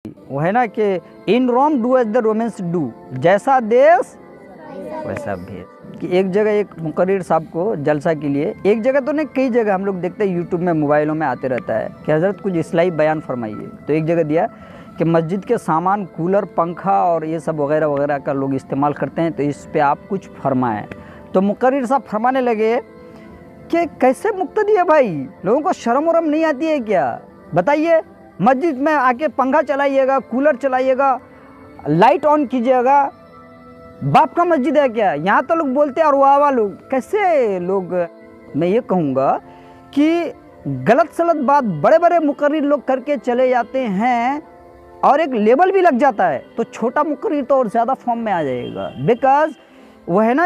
वो है ना कि in Rome do as the Romans do, जैसा देश वैसा भेद। कि एक जगह एक मुकर्रिर साहब को जलसा के लिए, एक जगह तो नहीं कई जगह हम लोग देखते हैं यूट्यूब में मोबाइलों में आते रहता है कि हज़रत कुछ इस्लाही बयान फरमाइए। तो एक जगह दिया कि मस्जिद के सामान कूलर पंखा और ये सब वगैरह वगैरह का लोग इस्तेमाल करते हैं, तो इस पे आप कुछ फरमाएं। तो मुकर्रिर साहब फरमाने लगे कि कैसे मुक्तदी है भाई, लोगों को शर्म वरम नहीं आती है क्या? बताइए, मस्जिद में आके पंखा चलाइएगा, कूलर चलाइएगा, लाइट ऑन कीजिएगा, बाप का मस्जिद है क्या? यहाँ तो लोग बोलते हैं और वाह लोग, कैसे लोग। मैं ये कहूँगा कि गलत सलत बात बड़े बड़े मुकर्रिर लोग करके चले जाते हैं और एक लेबल भी लग जाता है, तो छोटा मुकर्रिर तो और ज़्यादा फॉर्म में आ जाएगा। बिकॉज वो है ना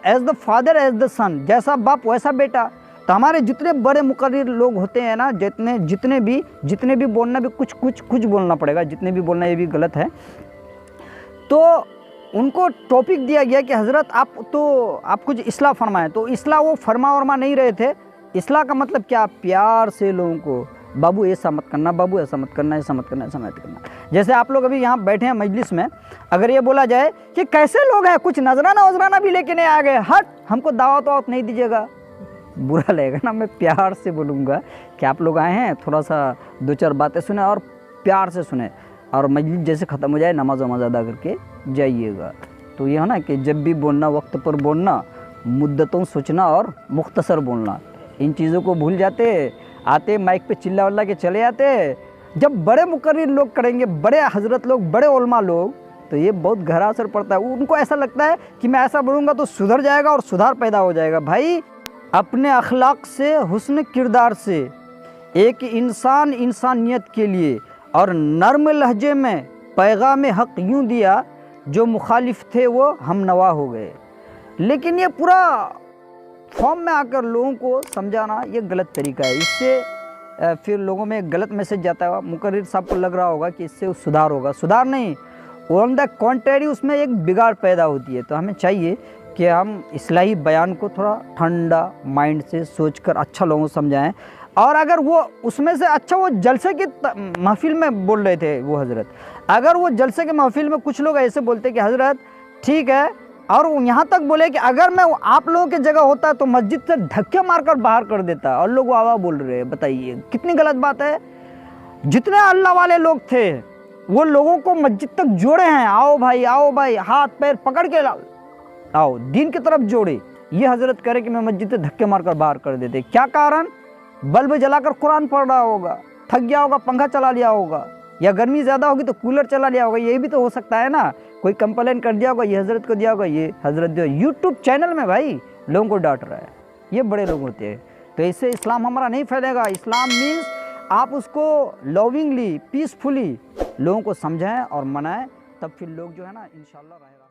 as the father as the son, जैसा बाप वैसा बेटा। तो हमारे जितने बड़े मुकर्रिर लोग होते हैं ना, जितने भी बोलना भी कुछ बोलना पड़ेगा, जितने भी बोलना ये भी गलत है। तो उनको टॉपिक दिया गया कि हज़रत आप कुछ इस्लाह फरमाएं। तो इस्लाह वो फरमा नहीं रहे थे। इस्लाह का मतलब क्या? प्यार से लोगों को, बाबू ऐसा मत करना, बाबू ऐसा मत करना, ऐसा मत करना, ऐसा मत करना। जैसे आप लोग अभी यहाँ बैठे हैं मजलिस में, अगर ये बोला जाए कि कैसे लोग हैं, कुछ नजराना वजराना भी लेके नहीं आ गए, हट हमको दावत वावत नहीं दीजिएगा, बुरा लगेगा ना। मैं प्यार से बोलूँगा कि आप लोग आए हैं, थोड़ा सा दो चार बातें सुने और प्यार से सुने, और मजलिस जैसे ख़त्म हो जाए नमाज वमाज अदा करके जाइएगा। तो ये है ना कि जब भी बोलना वक्त पर बोलना, मुद्दतों सोचना और मुख्तसर बोलना, इन चीज़ों को भूल जाते, आते माइक पे चिल्ला वल्ला के चले आते। जब बड़े मुकर्रिर लोग करेंगे, बड़े हजरत लोग, बड़े उलमा लोग, तो ये बहुत गहरा असर पड़ता है। उनको ऐसा लगता है कि मैं ऐसा बोलूँगा तो सुधर जाएगा और सुधार पैदा हो जाएगा। भाई अपने अखलाक से, हुस्न किरदार से एक इंसान इंसानियत के लिए और नर्म लहजे में पैगाम हक़ यूँ दिया, जो मुखालिफ थे वो हम नवा हो गए। लेकिन ये पूरा फॉर्म में आकर लोगों को समझाना ये गलत तरीका है। इससे फिर लोगों में एक गलत मैसेज जाता है। मुकर्रिर साहब को लग रहा होगा कि इससे सुधार होगा, सुधार नहीं, ऑन द कॉन्ट्रेरी उसमें एक बिगाड़ पैदा होती है। तो हमें चाहिए कि हम इस्लाही बयान को थोड़ा ठंडा माइंड से सोचकर अच्छा लोगों को समझाएं। और अगर वो उसमें से अच्छा, वो जलसे की महफिल में बोल रहे थे वो हज़रत, अगर वो जलसे के महफिल में कुछ लोग ऐसे बोलते कि हज़रत ठीक है, और यहाँ तक बोले कि अगर मैं आप लोगों की जगह होता तो मस्जिद से धक्के मारकर बाहर कर देता, और लोग वाह बोल रहे हैं, बताइए कितनी गलत बात है। जितने अल्लाह वाले लोग थे वो लोगों को मस्जिद तक जोड़े हैं, आओ भाई हाथ पैर पकड़ के आओ दीन की तरफ जोड़े। ये हज़रत करे कि मैं मस्जिद से धक्के मारकर बाहर कर देते। क्या कारण? बल्ब जलाकर कुरान पढ़ रहा होगा, थक गया होगा, पंखा चला लिया होगा, या गर्मी ज़्यादा होगी तो कूलर चला लिया होगा। ये भी तो हो सकता है ना, कोई कंप्लेन कर दिया होगा, ये हज़रत को दिया होगा, ये हज़रत जो यूट्यूब चैनल में भाई लोगों को डांट रहा है, ये बड़े लोग होते हैं। तो इससे इस्लाम हमारा नहीं फैलेगा। इस्लाम मीन्स आप उसको लविंगली, पीसफुली लोगों को समझाएं और मनाएं, तब फिर लोग जो है ना इंशाल्लाह रहेगा।